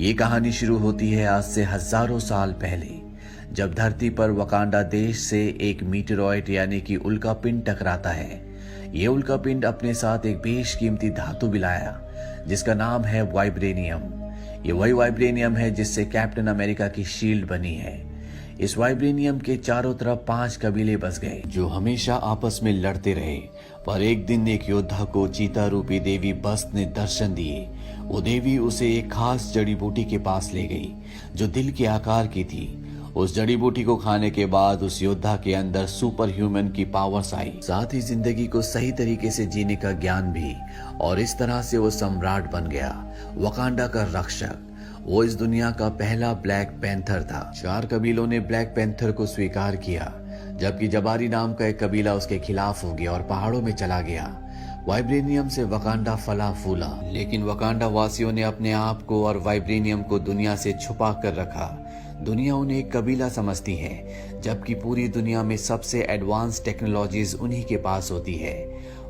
ये कहानी शुरू होती है आज से हजारों साल पहले, जब धरती पर वकांडा देश से एक मीटेरॉइड यानी कि उल्कापिंड टकराता है। ये उल्कापिंड अपने साथ एक बेशकीमती धातु भी लाया जिसका नाम है वाइब्रेनियम। ये वही वाइब्रेनियम है जिससे कैप्टन अमेरिका की शील्ड बनी है। इस वाइब्रेनियम के चारों तरफ 5 कबीले बस गए जो हमेशा आपस में लड़ते रहे। पर एक दिन एक योद्धा को चीता रूपी देवी बस्त ने दर्शन दिए। वो देवी उसे एक खास जड़ी बूटी के पास ले गई जो दिल के आकार की थी। उस जड़ी बूटी को खाने के बाद उस योद्धा के अंदर सुपर ह्यूमन की पावर्स आई, साथ ही जिंदगी को सही तरीके से जीने का ज्ञान भी। और इस तरह से वो सम्राट बन गया, वकांडा का रक्षक। वो इस दुनिया का पहला ब्लैक पैंथर था। 4 कबीलों ने ब्लैक पैंथर को स्वीकार किया, जबकि जबारी नाम का एक कबीला उसके खिलाफ हो गया और पहाड़ों में चला गया। वाइब्रेनियम से वकांडा फला फूला, लेकिन वकांडा वासियों ने अपने आप को और वाइब्रेनियम को दुनिया से छुपा कर रखा। दुनिया उन्हें एक कबीला समझती है, जबकि पूरी दुनिया में सबसे एडवांस टेक्नोलॉजीज उन्हीं के पास होती है।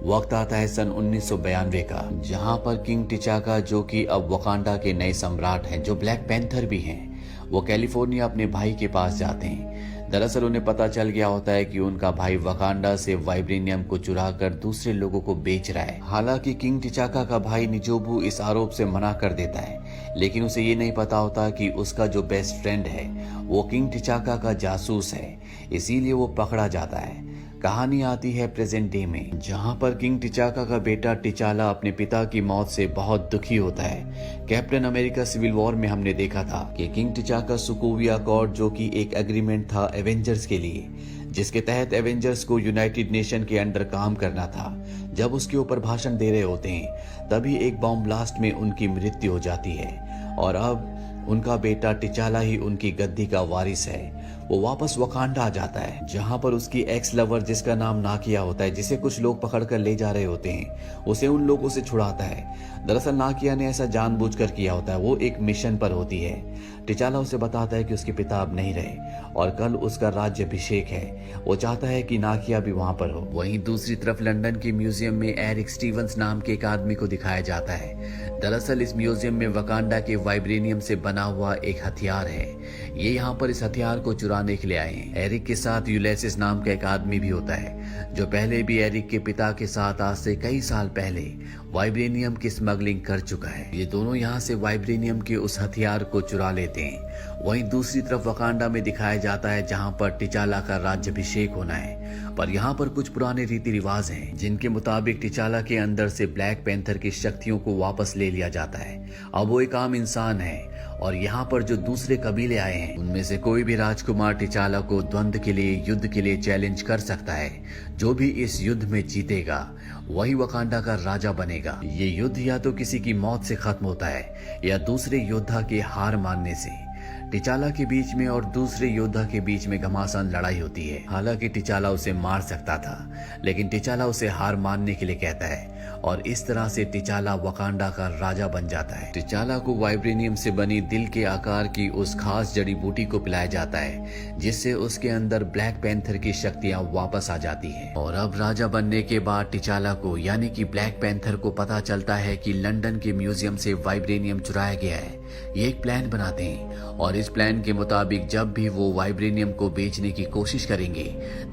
वक्त आता है सन 1992 का, जहां पर किंग टिचाका, जो कि अब वकांडा के नए सम्राट हैं, जो ब्लैक पैंथर भी हैं, वो कैलिफोर्निया अपने भाई के पास जाते हैं। दरअसल उन्हें पता चल गया होता है कि उनका भाई वकांडा से वाइब्रेनियम को चुरा कर दूसरे लोगों को बेच रहा है। हालांकि किंग टिचाका का भाई निजोबू इस आरोप से मना कर देता है, लेकिन उसे ये नहीं पता होता कि उसका जो बेस्ट फ्रेंड है वो किंग टिचाका का जासूस है, इसीलिए वो पकड़ा जाता है। कहानी आती है प्रेजेंट डे में, जहां पर किंग टिचाका का बेटा टिचाला अपने पिता की मौत से बहुत दुखी होता है। कैप्टन अमेरिका सिविल वॉर में हमने देखा था कि किंग टिचाका सुकोविया अकॉर्ड, जो कि एक एग्रीमेंट था एवेंजर्स के लिए, जिसके तहत एवेंजर्स को यूनाइटेड नेशन के अंडर काम करना था, जब उसके ऊपर भाषण दे रहे होते हैं तभी एक बॉम्ब ब्लास्ट में उनकी मृत्यु हो जाती है। और अब उनका बेटा टिचाला ही उनकी गद्दी का वारिस है। वो वापस वकांडा आ जाता है, जहां पर उसकी एक्स लवर, जिसका नाम नाकिया होता है, जिसे कुछ लोग पकड़ कर ले जा रहे होते हैं, उसे उन लोगों से छुड़ाता है। दरअसल नाकिया ने ऐसा जानबूझकर किया होता है, वो एक मिशन पर होती है। टिचाला उसे बताता है कि उसके पिता अब नहीं रहे और कल उसका राज्याभिषेक है। वो चाहता है कि नाकिया भी वहां पर हो। वहीं दूसरी तरफ लंदन के म्यूजियम में एरिक स्टीवंस नाम के एक आदमी को दिखाया जाता है। दरअसल इस म्यूजियम में वकांडा के वाइब्रेनियम से बना हुआ एक हथियार है। ये यहाँ पर इस हथियार को चुराने के लिए आए हैं। एरिक के साथ यूलेसिस नाम का एक आदमी भी होता है, जो पहले भी एरिक के पिता के साथ आज से कई साल पहले वाइब्रेनियम की स्मगलिंग कर चुका है। ये दोनों यहाँ से वाइब्रेनियम के उस हथियार को चुरा लेते हैं। वहीं दूसरी तरफ वकांडा में दिखाया जाता है, जहाँ पर टिचाला का राज्याभिषेक होना है। पर यहाँ पर कुछ पुराने रीति रिवाज हैं, जिनके मुताबिक टिचाला के अंदर से ब्लैक पैंथर की शक्तियों को वापस ले लिया जाता है। अब वो एक आम इंसान है और यहाँ पर जो दूसरे कबीले आए हैं, उनमें से कोई भी राजकुमार टिचाला को द्वंद्व के लिए, युद्ध के लिए चैलेंज कर सकता है। जो भी इस युद्ध में जीतेगा वही वकांडा का राजा बनेगा। ये युद्ध या तो किसी की मौत से खत्म होता है या दूसरे योद्धा के हार मानने से। टिचाला के बीच में और दूसरे योद्धा के बीच में घमासान लड़ाई होती है। हालांकि टिचाला उसे मार सकता था, लेकिन टिचाला उसे हार मानने के लिए कहता है और इस तरह से टिचाला वकांडा का राजा बन जाता है। टिचाला को वाइब्रेनियम से बनी दिल के आकार की उस खास जड़ी बूटी को पिलाया जाता है, जिससे उसके अंदर ब्लैक पैंथर की शक्तियां वापस आ जाती है। और अब राजा बनने के बाद टिचाला को, यानी कि ब्लैक पैंथर को, पता चलता है कि लंदन के म्यूजियम से वाइब्रेनियम चुराया गया है। ये एक प्लान बनाते हैं और इस प्लान के मुताबिक जब भी वो वाइब्रेनियम को बेचने की कोशिश करेंगे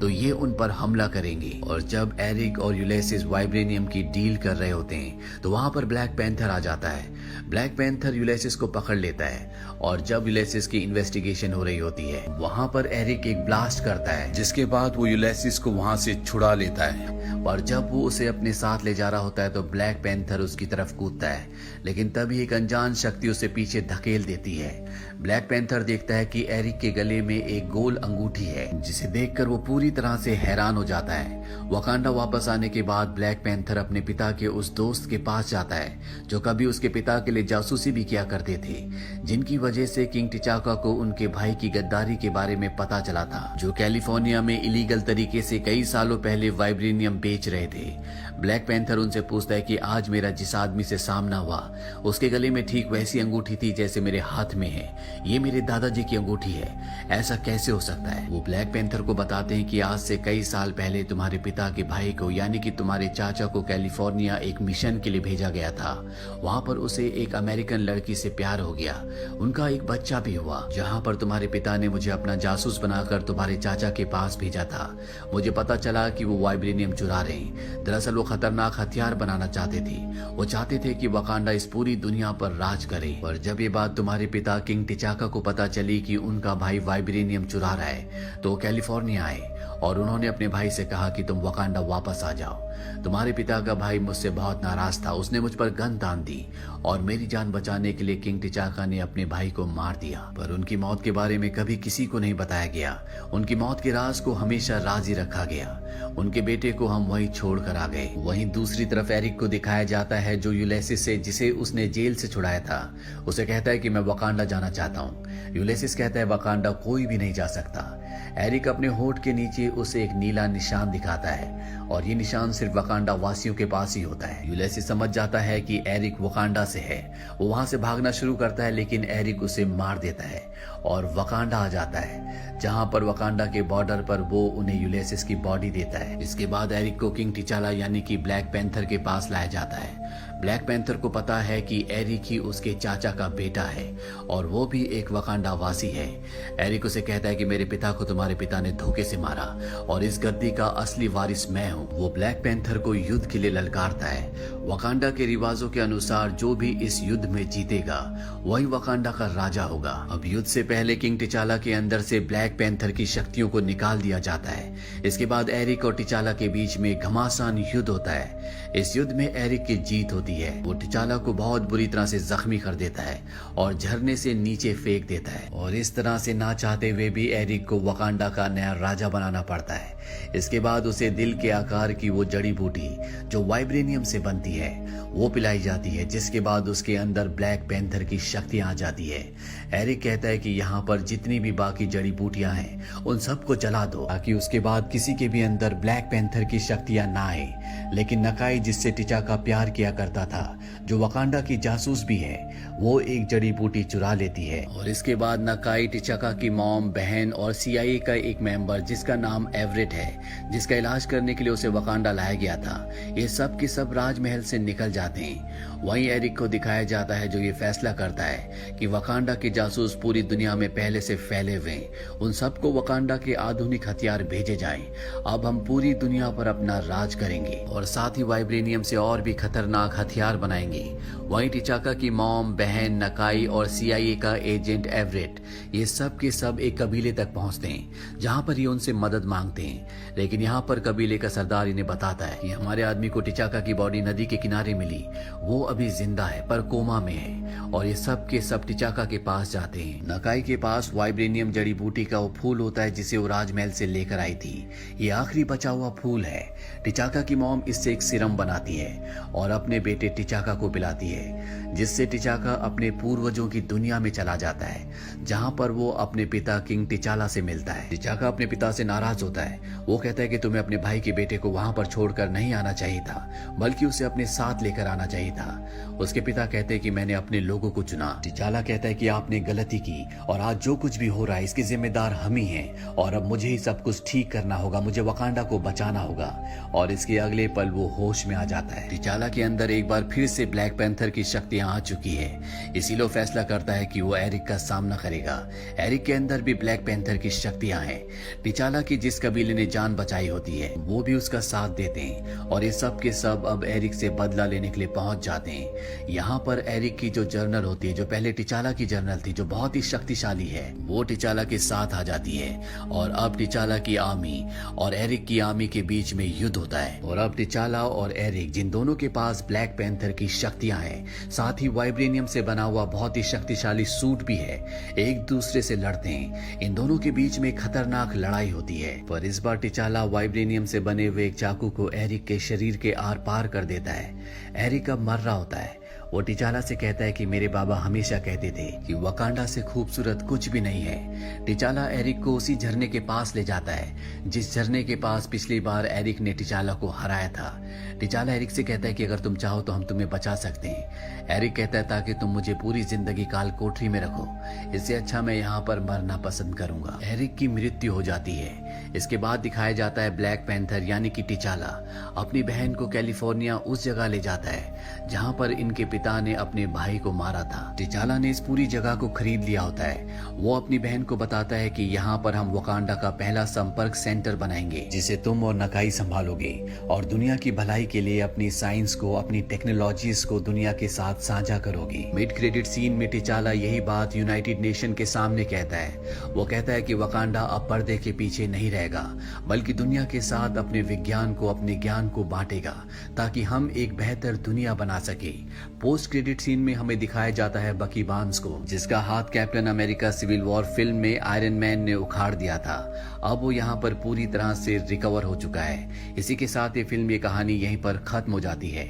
तो ये उन पर हमला करेंगे। और जब एरिक और यूलेसिस वाइब्रेनियम की डील कर रहे होते हैं तो वहां पर ब्लैक पैंथर आ जाता है। ब्लैक पैंथर यूलेसिस को पकड़ लेता है और जब यूलेसिस की इन्वेस्टिगेशन हो रही होती है, वहां पर एरिक एक ब्लास्ट करता है, जिसके बाद वो यूलेसिस को वहां से छुड़ा लेता है। और जब वो उसे अपने साथ ले जा रहा होता है तो ब्लैक पैंथर उसकी तरफ कूदता है, लेकिन तभी एक अनजान शक्ति उसे पीछे धकेल देती है। ब्लैक पैंथर देखता है कि एरिक के गले में एक गोल अंगूठी है, जिसे देखकर वो पूरी तरह से हैरान हो जाता है। वकांडा वापस आने के बाद ब्लैक पैंथर अपने पिता के उस दोस्त के पास जाता है, जो कभी उसके पिता के लिए जासूसी भी किया करते थे, जिनकी वजह से किंग टिचाका को उनके भाई की गद्दारी के बारे में पता चला था, जो कैलिफोर्निया में इलीगल तरीके से कई सालों पहले वाइब्रेनियम बेच रहे थे। ब्लैक पैंथर उनसे पूछता है कि आज मेरा जिस आदमी से सामना हुआ उसके गले में ठीक वैसी अंगूठी थी जैसे मेरे हाथ में है। ये मेरे दादाजी की अंगूठी है, ऐसा कैसे हो सकता है? वो ब्लैक पैंथर को बताते हैं कि आज से कई साल पहले तुम्हारे पिता के भाई को यानी कि तुम्हारे चाचा को कैलिफोर्निया एक मिशन के लिए भेजा गया था। वहाँ पर उसे एक अमेरिकन लड़की से प्यार हो गया, उनका एक बच्चा भी हुआ। जहाँ पर तुम्हारे पिता ने मुझे अपना जासूस बनाकर तुम्हारे चाचा के पास भेजा था। मुझे पता चला कि वो वाइब्रेनियम चुरा रहे हैं। दरअसल वो खतरनाक हथियार बनाना चाहते थे। वो चाहते थे कि वकांडा इस पूरी दुनिया पर राज करे। पर जब ये बात तुम्हारे पिता किंग टिचाका को पता चली कि उनका भाई वाइब्रेनियम चुरा रहा है, तो वो कैलिफोर्निया आए और उन्होंने अपने भाई से कहा कि तुम वकांडा वापस आ जाओ। तुम्हारे पिता का भाई मुझसे बहुत नाराज था, उसने मुझ पर गन तान दी और मेरी जान बचाने के लिए किंग टिचाका ने अपने भाई को मार दिया। पर उनकी मौत के बारे में कभी किसी को नहीं बताया गया। उनकी मौत के राज को हमेशा राज ही रखा गया। उनके बेटे को हम वहीं छोड़ कर आ गए। वहीं दूसरी तरफ एरिक को दिखाया जाता है, जो यूलिसिस से, जिसे उसने जेल से छुड़ाया था, उसे कहता है कि मैं वकांडा जाना चाहता हूँ। यूलिसिस कहता है वकांडा कोई भी नहीं जा सकता। एरिक अपने होठ के नीचे उसे एक नीला निशान दिखाता है और ये निशान सिर्फ वकांडा वासियों के पास ही होता है। यूलिसिस समझ जाता है कि एरिक वकांडा से है। वो वहां से भागना शुरू करता है, लेकिन एरिक उसे मार देता है और वकांडा आ जाता है, जहां पर वकांडा के बॉर्डर पर वो उन्हें यूलिसिस की बॉडी देता है। इसके बाद एरिक को किंग टिचाला यानी कि ब्लैक पैंथर के पास लाया जाता है। ब्लैक पैंथर को पता है कि एरिक ही उसके चाचा का बेटा है और वो भी एक वकांडा वासी है। एरिक उसे कहता है कि मेरे पिता को तुम्हारे पिता ने धोखे से मारा और इस गद्दी का असली वारिस मैं हूँ। वो ब्लैक पैंथर को युद्ध के लिए ललकारता है। वकांडा के रिवाजों के अनुसार जो भी इस युद्ध में जीतेगा वही वकांडा का राजा होगा। अब युद्ध से पहले किंग टिचाला के अंदर से ब्लैक पैंथर की शक्तियों को निकाल दिया जाता है। इसके बाद एरिक और टिचाला के बीच में घमासान युद्ध होता है। इस युद्ध में एरिक की जीत होती है। वो टिचाला को बहुत बुरी तरह से जख्मी कर देता है और झरने से नीचे फेंक देता है और इस तरह से ना चाहते हुए भी एरिक को वकांडा का नया राजा बनाना पड़ता है। इसके बाद उसे दिल के आकार की वो जड़ी बूटी जो वाइब्रेनियम से बनती है वो पिलाई जाती है, जिसके बाद उसके अंदर ब्लैक पैंथर की शक्तियां आ जाती है। एरिक कहता है कि यहाँ पर जितनी भी बाकी जड़ी बूटियां हैं उन सबको जला दो ताकि उसके बाद किसी के भी अंदर ब्लैक पैंथर की शक्तियां ना आए। लेकिन नकाई, जिससे टिचाका प्यार किया करता था, जो वकांडा की जासूस भी है, वो एक जड़ी बूटी चुरा लेती है और इसके बाद नकाई टिचाका की मॉम, बहन और CIA का एक मेंबर जिसका नाम एवरेट है, जिसका इलाज करने के लिए उसे वकांडा लाया गया था, ये सब के सब राजमहल से निकल जाते हैं। वहीं एरिक को दिखाया जाता है जो ये फैसला करता है कि वकांडा के जासूस पूरी दुनिया में पहले से फैले हुए, उन सबको वकांडा के आधुनिक हथियार भेजे जाएं। अब हम पूरी दुनिया पर अपना राज करेंगे और साथ ही वाइब्रेनियम से और भी खतरनाक हथियार बनाएंगे। वहीं टिचाका की मॉम, बहन, नकाई और CIA का एजेंट एवरेट, ये सब के सब एक कबीले तक पहुंचते हैं जहां पर ये उनसे मदद मांगते हैं। लेकिन यहाँ पर कबीले का सरदार इन्हें बताता है कि हमारे आदमी को टिचाका की बॉडी नदी के किनारे मिली, वो अभी जिंदा है पर कोमा में है। और ये सब के सब टिचाका के पास जाते हैं। नकाई के पास वाइब्रेनियम जड़ी बूटी का वो फूल होता है जिसे वो राजमहल से लेकर आई थी। ये आखिरी बचा हुआ फूल है। टिचाका की मॉम इससे एक सिरम बनाती है और अपने बेटे टिचाका को पिलाती है, जिससे टिचाका अपने पूर्वजों की दुनिया में चला जाता है, जहां पर वो अपने पिता किंग टिचाला से मिलता है। टिचाका अपने पिता से नाराज होता है। वो कहता है कि तुम्हें अपने भाई के बेटे को वहां पर छोड़कर नहीं आना चाहिए था, बल्कि उसे अपने साथ लेकर आना चाहिए था। उसके पिता कहते हैं कि मैंने अपने लोगों को चुना। टिचाला कहता है कि आपने गलती की और आज जो कुछ भी हो रहा है इसके जिम्मेदार हम ही हैं और अब मुझे ही सब कुछ ठीक करना होगा, मुझे वकांडा को बचाना होगा। और इसके अगले पल वो होश में आ जाता है। टिचाला के अंदर एक बार फिर से ब्लैक पैंथर की शक्तियां आ चुकी है, इसीलिए वो फैसला करता है कि वो एरिक का सामना करेगा। एरिक के अंदर भी ब्लैक पैंथर की शक्तियां हैं। टिचाला की जिस कबीले ने जान बचाई होती है वो भी उसका साथ देते हैं और ये सब के सब अब एरिक से बदला लेने के लिए पहुंच जाते हैं। यहाँ पर एरिक की जो जर्नल होती है, जो पहले टिचाला की जर्नल थी, जो बहुत ही शक्तिशाली है, वो टिचाला के साथ आ जाती है और अब टिचाला की आर्मी और एरिक की आर्मी के बीच में युद्ध होता है। और अब टिचाला और एरिक, जिन दोनों के पास ब्लैक पैंथर की शक्तियां हैं, साथ ही वाइब्रेनियम से बना हुआ बहुत ही शक्तिशाली सूट भी है, एक दूसरे से लड़ते हैं। इन दोनों के बीच में खतरनाक लड़ाई होती है, पर इस बार टिचाला वाइब्रेनियम से बने हुए एक चाकू को एरिक के शरीर के आर पार कर देता है। एरिक अब मर रहा होता है। वो टिचाला से कहता है कि मेरे बाबा हमेशा कहते थे कि वकांडा से खूबसूरत कुछ भी नहीं है। टिचाला एरिक को उसी झरने के पास ले जाता है जिस झरने के पास पिछली बार एरिक ने टिचाला को हराया था। टिचाला एरिक से कहता है कि अगर तुम चाहो तो हम तुम्हें बचा सकते हैं। एरिक कहता है ताकि तुम मुझे पूरी जिंदगी काल कोठरी में रखो, इससे अच्छा मैं यहाँ पर मरना पसंद करूंगा। एरिक की मृत्यु हो जाती है। इसके बाद दिखाया जाता है ब्लैक पैंथर यानी कि टिचाला अपनी बहन को कैलिफोर्निया उस जगह ले जाता है जहां पर इनके पिता ने अपने भाई को मारा था। टिचाला ने इस पूरी जगह को खरीद लिया होता है। वो अपनी बहन को बताता है कि यहाँ पर हम वकांडा का पहला संपर्क सेंटर बनाएंगे जिसे तुम और नकाई संभालोगे और दुनिया की भलाई के लिए अपनी साइंस को, अपनी टेक्नोलॉजीज को दुनिया के साथ साझा करोगे। मिड क्रेडिट सीन में टिचाला यही बात यूनाइटेड नेशन के सामने कहता है। वो कहता है कि वकांडा अब पर्दे के पीछे नहीं रहेगा बल्कि दुनिया के साथ अपने विज्ञान को, अपने ज्ञान को बांटेगा ताकि हम एक बेहतर दुनिया बना सके। पोस्ट क्रेडिट सीन में हमें दिखाया जाता है बकी बार्न्स को जिसका हाथ Captain America Civil War film में आयरन मैन ने उखाड़ दिया था। अब वो यहाँ पर पूरी तरह से रिकवर हो चुका है। इसी के साथ ये फिल्म, ये कहानी यहीं पर खत्म हो जाती है।